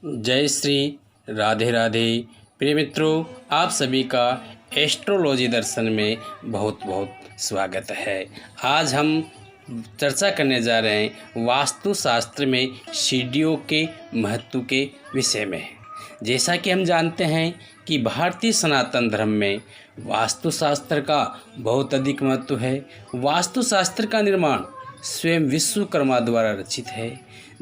जय श्री राधे राधे। प्रिय मित्रों, आप सभी का एस्ट्रोलॉजी दर्शन में बहुत बहुत स्वागत है। आज हम चर्चा करने जा रहे हैं वास्तुशास्त्र में सीढ़ियों के महत्व के विषय में। जैसा कि हम जानते हैं कि भारतीय सनातन धर्म में वास्तुशास्त्र का बहुत अधिक महत्व है। वास्तुशास्त्र का निर्माण स्वयं विश्वकर्मा द्वारा रचित है,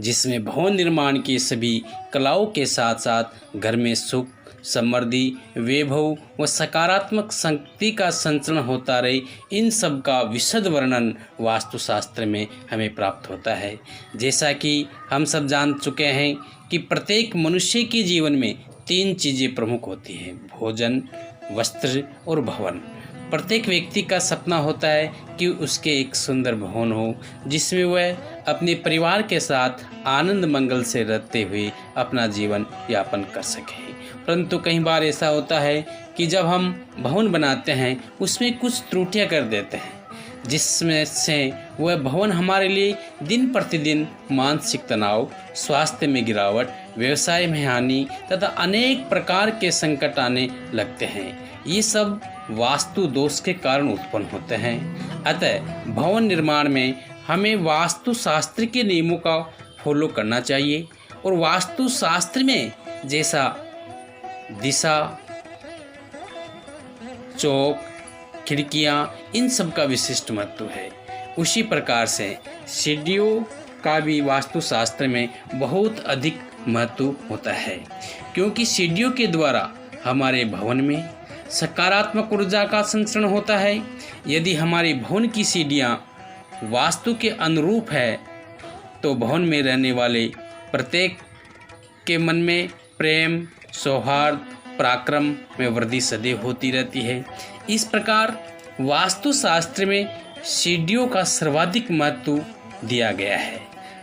जिसमें भवन निर्माण की सभी कलाओं के साथ साथ घर में सुख, समृद्धि, वैभव व सकारात्मक शक्ति का संचरण होता रहे, इन सब का विशद वर्णन वास्तुशास्त्र में हमें प्राप्त होता है। जैसा कि हम सब जान चुके हैं कि प्रत्येक मनुष्य के जीवन में 3 चीज़ें प्रमुख होती हैं: भोजन, वस्त्र और भवन। प्रत्येक व्यक्ति का सपना होता है कि उसके एक सुंदर भवन हो, जिसमें वह अपने परिवार के साथ आनंद मंगल से रहते हुए अपना जीवन यापन कर सके। परंतु कई बार ऐसा होता है कि जब हम भवन बनाते हैं उसमें कुछ त्रुटियां कर देते हैं, जिसमें से वह भवन हमारे लिए दिन प्रतिदिन मानसिक तनाव, स्वास्थ्य में गिरावट, व्यवसाय में हानि तथा अनेक प्रकार के संकट आने लगते हैं। ये सब वास्तु दोष के कारण उत्पन्न होते हैं। अतः भवन निर्माण में हमें वास्तुशास्त्र के नियमों का फॉलो करना चाहिए और वास्तुशास्त्र में जैसा दिशा, चौक, खिड़कियां, इन सब का विशिष्ट महत्व है, उसी प्रकार से सीढ़ियों का भी वास्तुशास्त्र में बहुत अधिक महत्व होता है, क्योंकि सीढ़ियों के द्वारा हमारे भवन में सकारात्मक ऊर्जा का संचरण होता है। यदि हमारी भवन की सीढ़ियाँ वास्तु के अनुरूप है तो भवन में रहने वाले प्रत्येक के मन में प्रेम, सौहार्द, पराक्रम में वृद्धि सदैव होती रहती है। इस प्रकार वास्तुशास्त्र में सीढ़ियों का सर्वाधिक महत्व दिया गया है।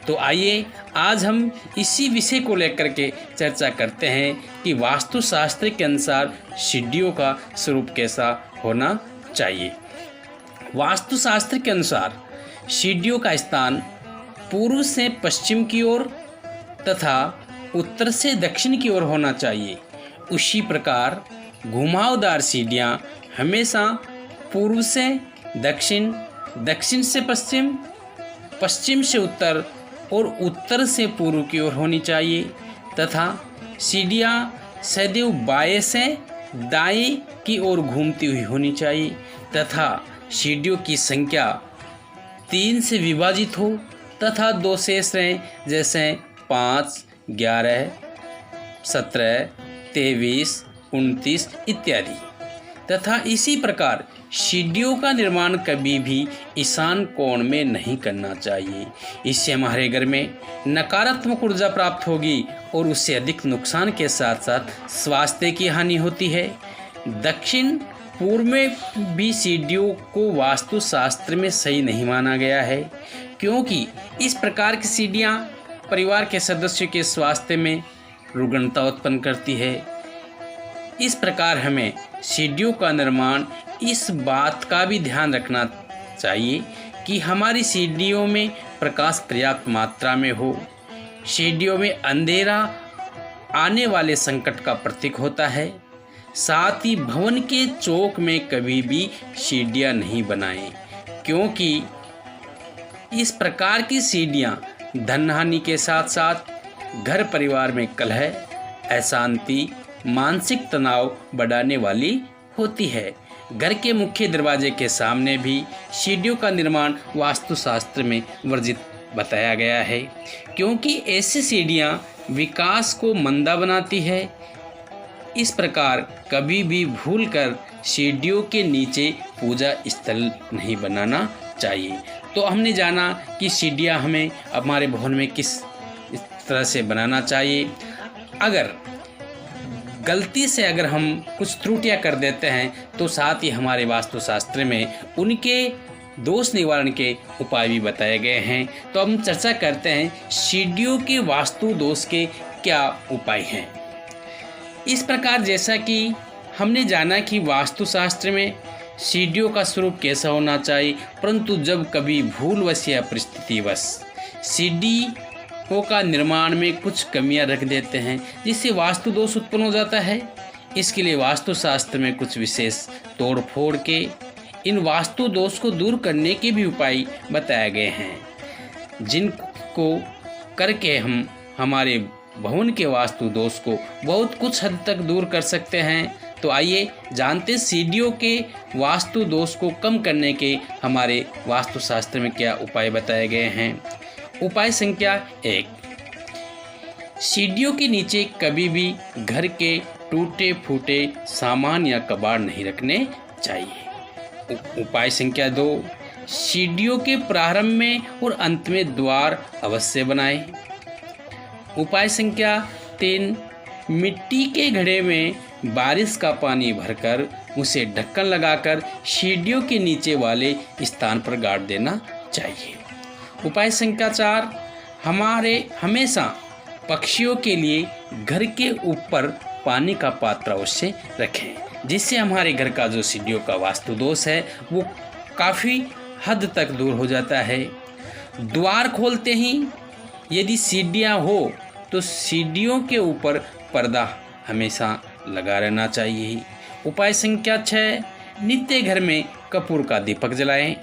तो आइए आज हम इसी विषय को लेकर के चर्चा करते हैं कि वास्तुशास्त्र के अनुसार सीढ़ियों का स्वरूप कैसा होना चाहिए। वास्तुशास्त्र के अनुसार सीढ़ियों का स्थान पूर्व से पश्चिम की ओर तथा उत्तर से दक्षिण की ओर होना चाहिए। उसी प्रकार घुमावदार सीढ़ियाँ हमेशा पूर्व से दक्षिण, दक्षिण से पश्चिम, पश्चिम से उत्तर और उत्तर से पूर्व की ओर होनी चाहिए तथा सीढ़ियाँ सदैव बाएं से दाएं की ओर घूमती हुई होनी चाहिए तथा सीढ़ियों की संख्या 3 से विभाजित हो तथा 2 शेष रहें, जैसे 5, 11, 17, 23, 29 इत्यादि। तथा इसी प्रकार सीढ़ियों का निर्माण कभी भी ईशान कोण में नहीं करना चाहिए। इससे हमारे घर में नकारात्मक ऊर्जा प्राप्त होगी और उससे अधिक नुकसान के साथ साथ स्वास्थ्य की हानि होती है। दक्षिण पूर्व में भी सीढ़ियों को वास्तुशास्त्र में सही नहीं माना गया है, क्योंकि इस प्रकार की सीढ़ियाँ परिवार के सदस्यों के स्वास्थ्य में रुग्णता उत्पन्न करती है। इस प्रकार हमें सीढ़ियों का निर्माण इस बात का भी ध्यान रखना चाहिए कि हमारी सीढ़ियों में प्रकाश पर्याप्त मात्रा में हो। सीढ़ियों में अंधेरा आने वाले संकट का प्रतीक होता है। साथ ही भवन के चौक में कभी भी सीढ़ियाँ नहीं बनाएं, क्योंकि इस प्रकार की सीढ़ियाँ धन हानि के साथ साथ घर परिवार में कलह, अशांति, मानसिक तनाव बढ़ाने वाली होती है। घर के मुख्य दरवाजे के सामने भी सीढ़ियों का निर्माण वास्तुशास्त्र में वर्जित बताया गया है, क्योंकि ऐसी सीढ़ियाँ विकास को मंदा बनाती है। इस प्रकार कभी भी भूलकर सीढ़ियों के नीचे पूजा स्थल नहीं बनाना चाहिए। तो हमने जाना कि सीढ़ियाँ हमें हमारे भवन में किस तरह से बनाना चाहिए। अगर गलती से अगर हम कुछ त्रुटियां कर देते हैं तो साथ ही हमारे वास्तुशास्त्र में उनके दोष निवारण के उपाय भी बताए गए हैं। तो हम चर्चा करते हैं सीढ़ियों के वास्तु दोष के क्या उपाय हैं। इस प्रकार जैसा कि हमने जाना कि वास्तुशास्त्र में सीढ़ियों का स्वरूप कैसा होना चाहिए, परंतु जब कभी भूलवश या परिस्थितिवश सीढ़ी का निर्माण में कुछ कमियां रख देते हैं, जिससे वास्तु दोष उत्पन्न हो जाता है। इसके लिए वास्तुशास्त्र में कुछ विशेष तोड़ फोड़ के इन वास्तु दोष को दूर करने के भी उपाय बताए गए हैं, जिनको करके हम हमारे भवन के वास्तु दोष को बहुत कुछ हद तक दूर कर सकते हैं। तो आइए जानते सीढ़ियों के वास्तु दोष को कम करने के हमारे वास्तुशास्त्र में क्या उपाय बताए गए हैं। उपाय संख्या 1, सीढ़ियों के नीचे कभी भी घर के टूटे फूटे सामान या कबाड़ नहीं रखने चाहिए। उपाय संख्या 2, सीढ़ियों के प्रारंभ में और अंत में द्वार अवश्य बनाएं। उपाय संख्या 3, मिट्टी के घड़े में बारिश का पानी भरकर उसे ढक्कन लगाकर सीढ़ियों के नीचे वाले स्थान पर गाड़ देना चाहिए। उपाय संख्या 4, हमेशा पक्षियों के लिए घर के ऊपर पानी का पात्र अवश्य रखें, जिससे हमारे घर का जो सीढ़ियों का वास्तु दोष है वो काफ़ी हद तक दूर हो जाता है। द्वार खोलते ही यदि सीढ़ियाँ हो तो सीढ़ियों के ऊपर पर्दा हमेशा लगा रहना चाहिए। उपाय संख्या 6, नित्य घर में कपूर का दीपक जलाएं।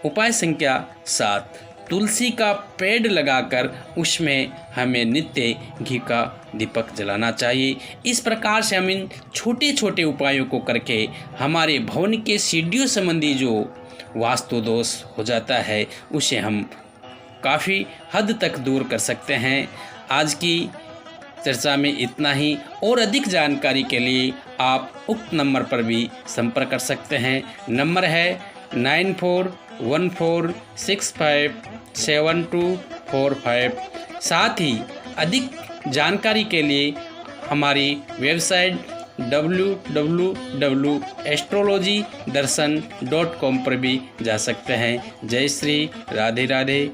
उपाय संख्या 7, तुलसी का पेड़ लगाकर उसमें हमें नित्य घी का दीपक जलाना चाहिए। इस प्रकार से हम इन छोटे छोटे उपायों को करके हमारे भवन के सीढ़ियों संबंधी जो वास्तु दोष हो जाता है उसे हम काफ़ी हद तक दूर कर सकते हैं। आज की चर्चा में इतना ही, और अधिक जानकारी के लिए आप उक्त नंबर पर भी संपर्क कर सकते हैं। नंबर है 9414657245। साथ ही अधिक जानकारी के लिए हमारी वेबसाइट www.astrologydarshan.com पर भी जा सकते हैं। जय श्री राधे राधे।